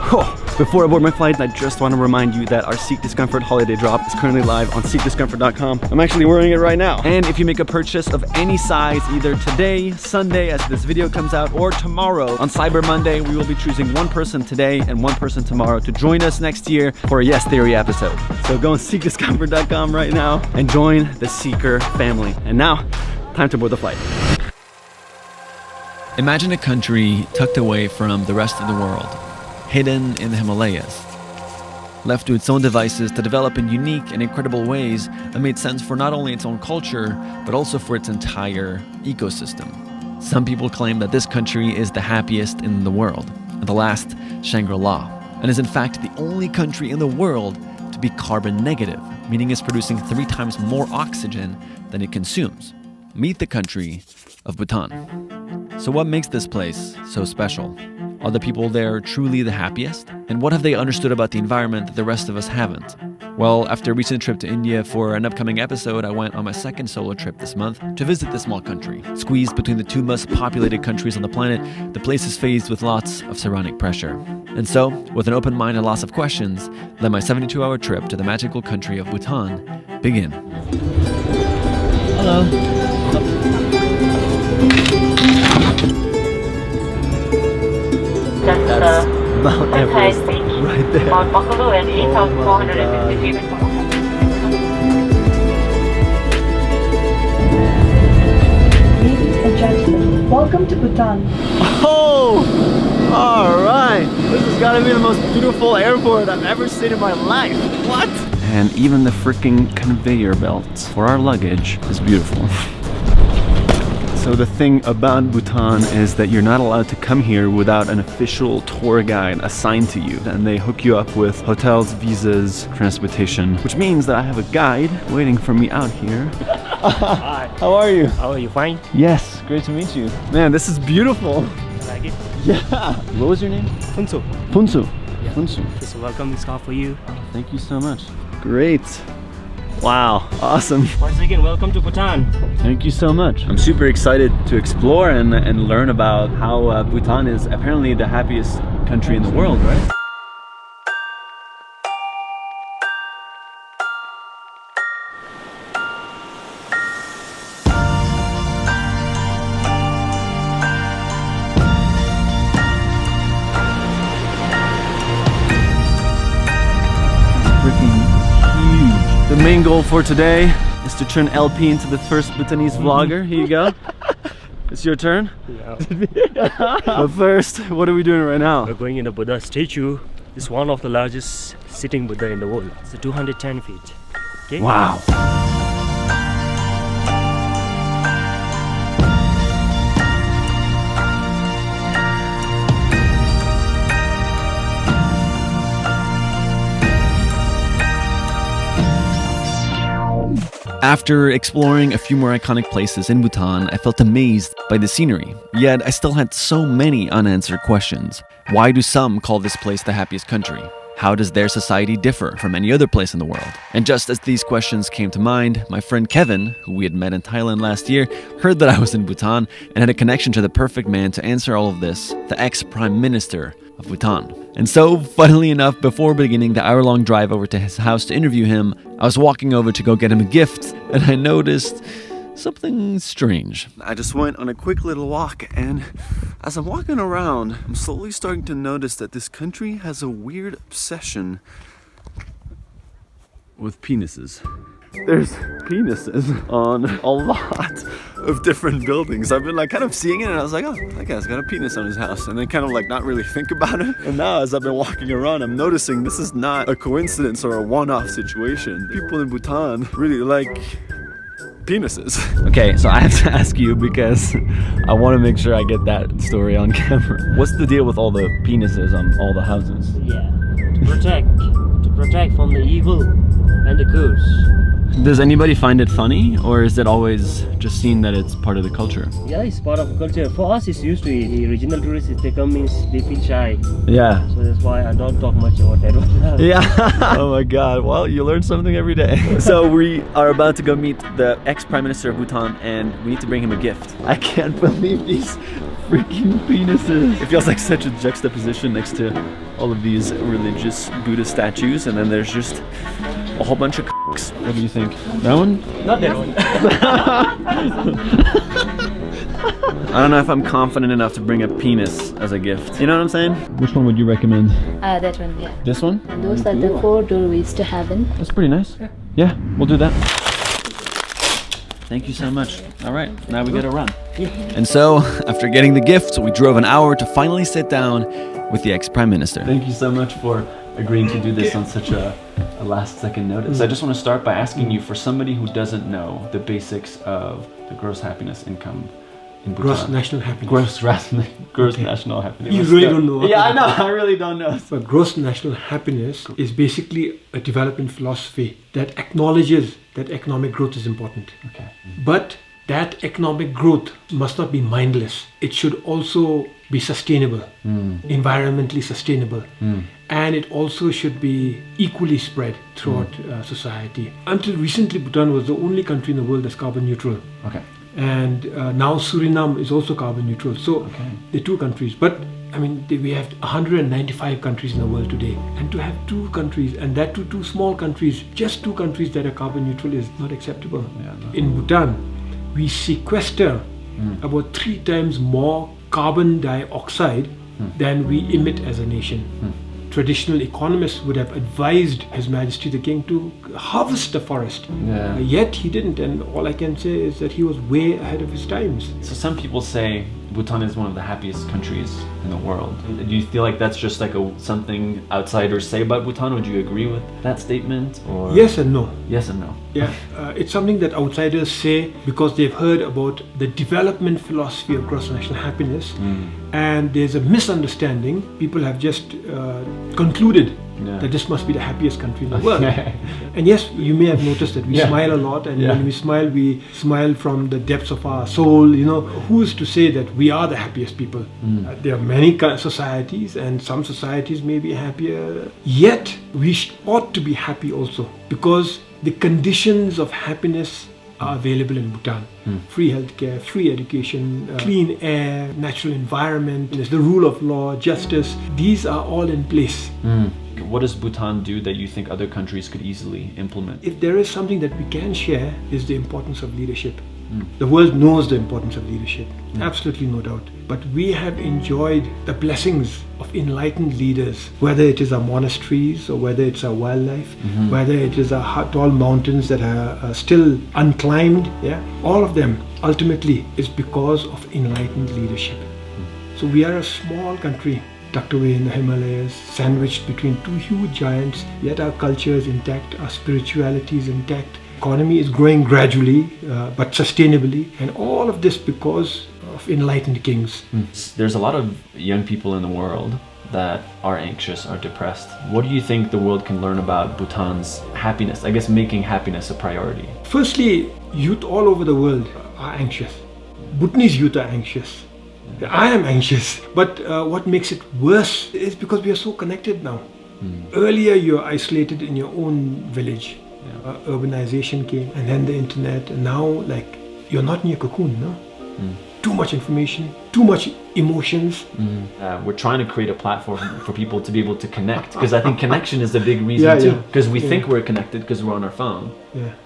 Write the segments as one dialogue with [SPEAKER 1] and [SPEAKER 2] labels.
[SPEAKER 1] Before I board my flight, I just want to remind you that our Seek Discomfort holiday drop is currently live on seekdiscomfort.com. I'm actually wearing it right now. And if you make a purchase of any size, either today, Sunday, as this video comes out, or tomorrow on Cyber Monday, we will be choosing one person today and one person tomorrow to join us next year for a Yes Theory episode. So go on seekdiscomfort.com right now and join the Seeker family. And now, time to board the flight.
[SPEAKER 2] Imagine a country tucked away from the rest of the world, hidden in the Himalayas, left to its own devices to develop in unique and incredible ways that made sense for not only its own culture, but also for its entire ecosystem. Some people claim that this country is the happiest in the world, and the last Shangri-La, and is in fact the only country in the world to be carbon negative, meaning it's producing 3 times more oxygen than it consumes. Meet the country of Bhutan. So what makes this place so special? Are the people there truly the happiest? And what have they understood about the environment that the rest of us haven't? Well, after a recent trip to India for an upcoming episode, I went on my second solo trip this month to visit this small country. Squeezed between the 2 most populated countries on the planet, the place is faced with lots of surrounding pressure. And so, with an open mind and lots of questions, let my 72-hour trip to the magical country of Bhutan begin. Hello.
[SPEAKER 1] That's Mount Everest right there.
[SPEAKER 3] Mount Buffalo and 8,450 feet.
[SPEAKER 4] Ladies and gentlemen, welcome to Bhutan.
[SPEAKER 1] Oh! Alright! This has got to be the most beautiful airport I've ever seen in my life. What? And even the freaking conveyor belt for our luggage is beautiful. So the thing about Bhutan is that you're not allowed to come here without an official tour guide assigned to you. And they hook you up with hotels, visas, transportation, which means that I have a guide waiting for me out here.
[SPEAKER 5] Hi.
[SPEAKER 1] How are you?
[SPEAKER 5] How are you? Fine?
[SPEAKER 1] Yes, great to meet you. Man, this is beautiful.
[SPEAKER 5] Like it?
[SPEAKER 1] Yeah. What was your name?
[SPEAKER 5] Funso.
[SPEAKER 1] Funsu.
[SPEAKER 5] Yeah.
[SPEAKER 1] Funsu.
[SPEAKER 5] Just a welcome scarf for you.
[SPEAKER 1] Thank you so much. Great. Wow, awesome.
[SPEAKER 5] Once again, welcome to Bhutan.
[SPEAKER 1] Thank you so much. I'm super excited to explore and learn about how Bhutan is apparently the happiest country in the world, right? The main goal for today is to turn LP into the first Bhutanese vlogger. Here you go. It's your turn.
[SPEAKER 5] Yeah.
[SPEAKER 1] But first, what are we doing right now?
[SPEAKER 5] We're going in the Buddha statue. It's one of the largest sitting Buddha in the world. It's 210 feet. Okay?
[SPEAKER 1] Wow.
[SPEAKER 2] After exploring a few more iconic places in Bhutan, I felt amazed by the scenery. Yet I still had so many unanswered questions. Why do some call this place the happiest country? How does their society differ from any other place in the world? And just as these questions came to mind, my friend Kevin, who we had met in Thailand last year, heard that I was in Bhutan and had a connection to the perfect man to answer all of this, the ex-Prime Minister of Bhutan. And so, funnily enough, before beginning the hour-long drive over to his house to interview him, I was walking over to go get him a gift, and I noticed something strange.
[SPEAKER 1] I just went on a quick little walk, and as I'm walking around, I'm slowly starting to notice that this country has a weird obsession with penises. There's penises on a lot of different buildings. I've been like kind of seeing it and I was like, oh, that guy's got a penis on his house, and then kind of like not really think about it. And now as I've been walking around, I'm noticing this is not a coincidence or a one-off situation. People in Bhutan really like penises. Okay, so I have to ask you because I want to make sure I get that story on camera. What's the deal with all the penises on all the houses?
[SPEAKER 5] Yeah. To protect from the evil and the curse.
[SPEAKER 1] Does anybody find it funny, or is it always just seen that it's part of the culture?
[SPEAKER 5] Yeah, it's part of the culture. For us, it's used to it. The regional tourists, if they come, means they feel shy.
[SPEAKER 1] Yeah.
[SPEAKER 5] So that's why I don't talk much about that one.
[SPEAKER 1] Yeah. Oh my god. Well, you learn something every day. So we are about to go meet the ex-Prime Minister of Bhutan, and we need to bring him a gift. I can't believe these freaking penises. It feels like such a juxtaposition next to all of these religious Buddha statues, and then there's just a whole bunch of cocks. What do you think? That one?
[SPEAKER 5] Not that one.
[SPEAKER 1] I don't know if I'm confident enough to bring a penis as a gift. You know what I'm saying? Which one would you recommend?
[SPEAKER 6] That one, yeah.
[SPEAKER 1] This one?
[SPEAKER 6] Those are the 4 doorways to heaven.
[SPEAKER 1] That's pretty nice. Yeah, we'll do that. Thank you so much. All right, now we gotta run.
[SPEAKER 2] And so, after getting the gift, we drove an hour to finally sit down with the ex-Prime Minister.
[SPEAKER 1] Thank you so much for agreeing to do this on such a last second notice. I just want to start by asking you, for somebody who doesn't know the basics of the gross happiness income in Bhutan.
[SPEAKER 7] Gross national happiness.
[SPEAKER 1] Gross national happiness.
[SPEAKER 7] You really don't know.
[SPEAKER 1] Yeah, I know. I really don't know.
[SPEAKER 7] But gross national happiness is basically a development philosophy that acknowledges that economic growth is important.
[SPEAKER 1] Okay.
[SPEAKER 7] But that economic growth must not be mindless. It should also be sustainable, environmentally sustainable. And it also should be equally spread throughout society. Until recently, Bhutan was the only country in the world that's carbon neutral.
[SPEAKER 1] Okay.
[SPEAKER 7] And now Suriname is also carbon neutral. So they're 2 countries. But I mean, we have 195 countries in the world today. And to have 2 countries, and that to 2 small countries, just 2 countries that are carbon neutral is not acceptable.
[SPEAKER 1] Yeah, no.
[SPEAKER 7] In Bhutan, we sequester about 3 times more carbon dioxide than we emit as a nation. Traditional economists would have advised His Majesty the King to harvest the forest.
[SPEAKER 1] Yeah.
[SPEAKER 7] Yet he didn't, and all I can say is that he was way ahead of his times.
[SPEAKER 1] So some people say Bhutan is one of the happiest countries in the world. Do you feel like that's just like something outsiders say about Bhutan? Would you agree with that statement? Or
[SPEAKER 7] Yes and no.
[SPEAKER 1] Yes and no.
[SPEAKER 7] Yeah, it's something that outsiders say because they've heard about the development philosophy of gross national happiness, and there's a misunderstanding. People have just concluded that this must be the happiest country in the world. And yes, you may have noticed that we smile a lot, and when we smile from the depths of our soul. You know, who's to say that we are the happiest people? There are many societies, and some societies may be happier. Yet, we ought to be happy also, because the conditions of happiness are available in Bhutan. Free healthcare, free education, clean air, natural environment, there's the rule of law, justice. These are all in place.
[SPEAKER 1] What does Bhutan do that you think other countries could easily implement?
[SPEAKER 7] If there is something that we can share, is the importance of leadership. The world knows the importance of leadership, absolutely no doubt. But we have enjoyed the blessings of enlightened leaders, whether it is our monasteries or whether it's our wildlife, whether it is our tall mountains that are still unclimbed. Yeah, all of them ultimately is because of enlightened leadership. So we are a small country, tucked away in the Himalayas, sandwiched between 2 huge giants, yet our culture is intact, our spirituality is intact. Economy is growing gradually, but sustainably, and all of this because of enlightened kings.
[SPEAKER 1] There's a lot of young people in the world that are anxious, are depressed. What do you think the world can learn about Bhutan's happiness? I guess making happiness a priority.
[SPEAKER 7] Firstly, youth all over the world are anxious. Bhutanese youth are anxious. I am anxious, but what makes it worse is because we are so connected now. Earlier, you're isolated in your own village. Urbanization came, and then the internet, and now like you're not in your cocoon, no? Too much information, too much emotions.
[SPEAKER 1] We're trying to create a platform for people to be able to connect, because I think connection is a big reason too. Because we think we're connected because we're on our phone,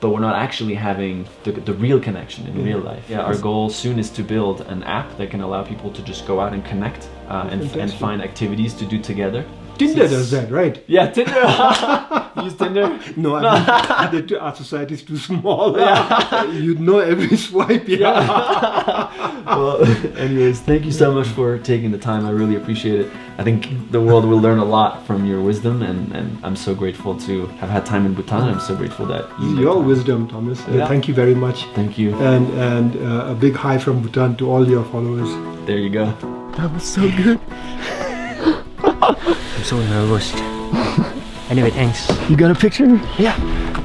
[SPEAKER 1] but we're not actually having the real connection in real life. Our goal soon is to build an app that can allow people to just go out and connect and find activities to do together.
[SPEAKER 7] Tinder does that, right?
[SPEAKER 1] Yeah, Tinder. Use Tinder?
[SPEAKER 7] No, I mean, our society is too small. You'd know every swipe.
[SPEAKER 1] Well, anyways, thank you so much for taking the time. I really appreciate it. I think the world will learn a lot from your wisdom, and I'm so grateful to have had time in Bhutan. I'm so grateful that
[SPEAKER 7] your wisdom, Thomas. Thank you very much.
[SPEAKER 1] Thank you.
[SPEAKER 7] And a big hi from Bhutan to all your followers.
[SPEAKER 1] There you go. That was so good.
[SPEAKER 5] I'm so nervous. Anyway, thanks.
[SPEAKER 1] You got a picture?
[SPEAKER 5] Yeah.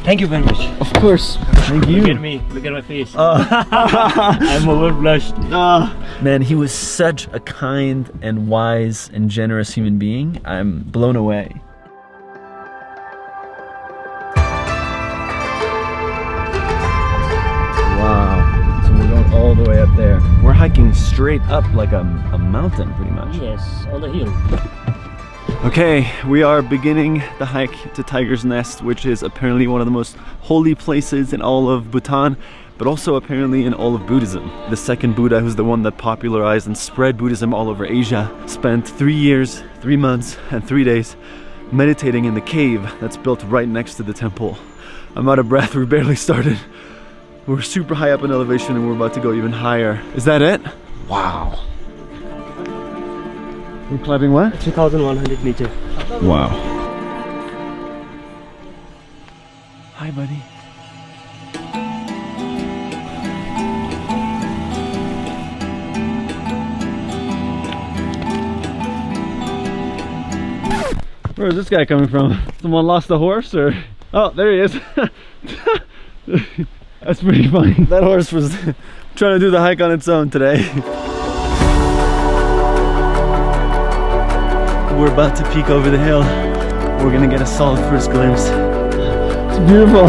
[SPEAKER 5] Thank you very much.
[SPEAKER 1] Of course. Thank you.
[SPEAKER 5] Look at me. Look at my face. I'm over blushed.
[SPEAKER 2] Man, he was such a kind and wise and generous human being. I'm blown away. Wow. So we're going
[SPEAKER 1] all the way up there. We're hiking straight up like a mountain, pretty much.
[SPEAKER 5] Yes, on the hill.
[SPEAKER 1] Okay, we are beginning the hike to Tiger's Nest, which is apparently one of the most holy places in all of Bhutan, but also apparently in all of Buddhism. The second Buddha, who's the one that popularized and spread Buddhism all over Asia, spent 3 years, 3 months, and 3 days meditating in the cave that's built right next to the temple. I'm out of breath, we barely started. We're super high up in elevation and we're about to go even higher. Is that it? Wow. We're climbing what?
[SPEAKER 5] 3,100 meters.
[SPEAKER 1] Wow. Hi, buddy. Where is this guy coming from? Someone lost a horse or? Oh, there he is. That's pretty funny. That horse was trying to do the hike on its own today. We're about to peek over the hill. We're gonna get a solid first glimpse. It's beautiful.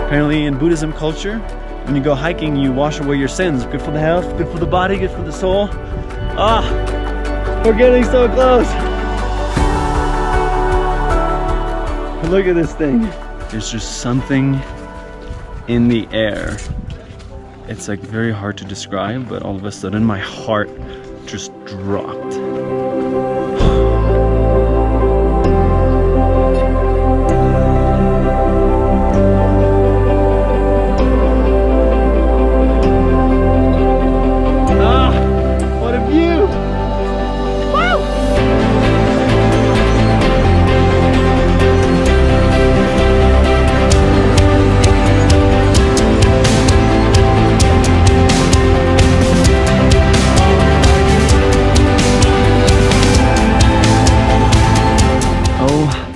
[SPEAKER 1] Apparently in Buddhism culture, when you go hiking, you wash away your sins. Good for the health, good for the body, good for the soul. Ah, we're getting so close. Look at this thing. There's just something in the air. It's like very hard to describe, but all of a sudden my heart just dropped.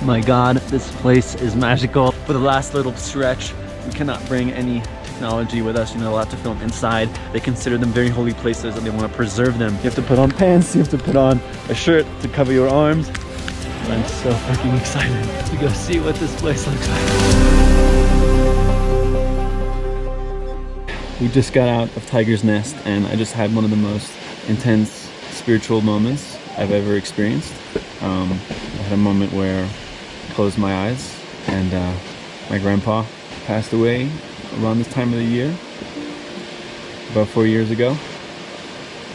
[SPEAKER 1] My God, this place is magical. For the last little stretch, we cannot bring any technology with us. You're not allowed to film inside. They consider them very holy places and they want to preserve them. You have to put on pants, you have to put on a shirt to cover your arms. I'm so freaking excited to go see what this place looks like. We just got out of Tiger's Nest and I just had one of the most intense spiritual moments I've ever experienced. I had a moment where I closed my eyes and my grandpa passed away around this time of the year, about 4 years ago.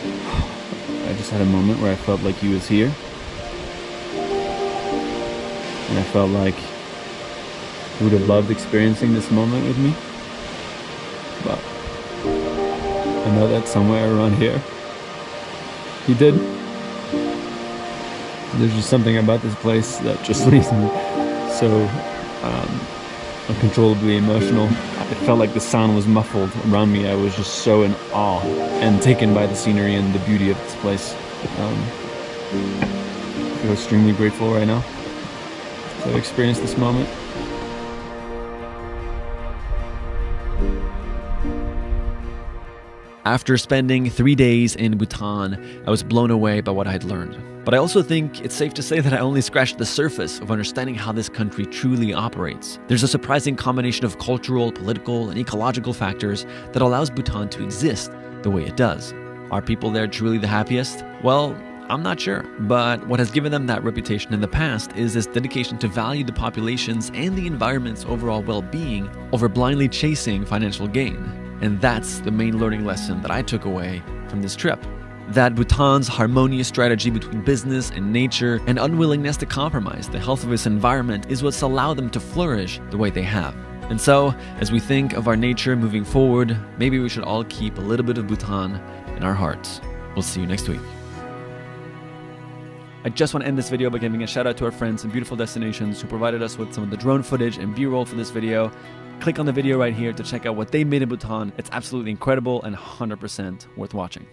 [SPEAKER 1] I just had a moment where I felt like he was here. And I felt like he would have loved experiencing this moment with me. But I know that somewhere around here, he did. There's just something about this place that just leaves me so uncontrollably emotional. It felt like the sound was muffled around me. I was just so in awe and taken by the scenery and the beauty of this place. I feel extremely grateful right now to have experienced this moment.
[SPEAKER 2] After spending 3 days in Bhutan, I was blown away by what I had learned. But I also think it's safe to say that I only scratched the surface of understanding how this country truly operates. There's a surprising combination of cultural, political, and ecological factors that allows Bhutan to exist the way it does. Are people there truly the happiest? Well, I'm not sure, but what has given them that reputation in the past is this dedication to value the population's and the environment's overall well-being over blindly chasing financial gain. And that's the main learning lesson that I took away from this trip. That Bhutan's harmonious strategy between business and nature and unwillingness to compromise the health of its environment is what's allowed them to flourish the way they have. And so, as we think of our nature moving forward, maybe we should all keep a little bit of Bhutan in our hearts. We'll see you next week. I just want to end this video by giving a shout out to our friends in Beautiful Destinations who provided us with some of the drone footage and B-roll for this video. Click on the video right here to check out what they made in Bhutan. It's absolutely incredible and 100% worth watching.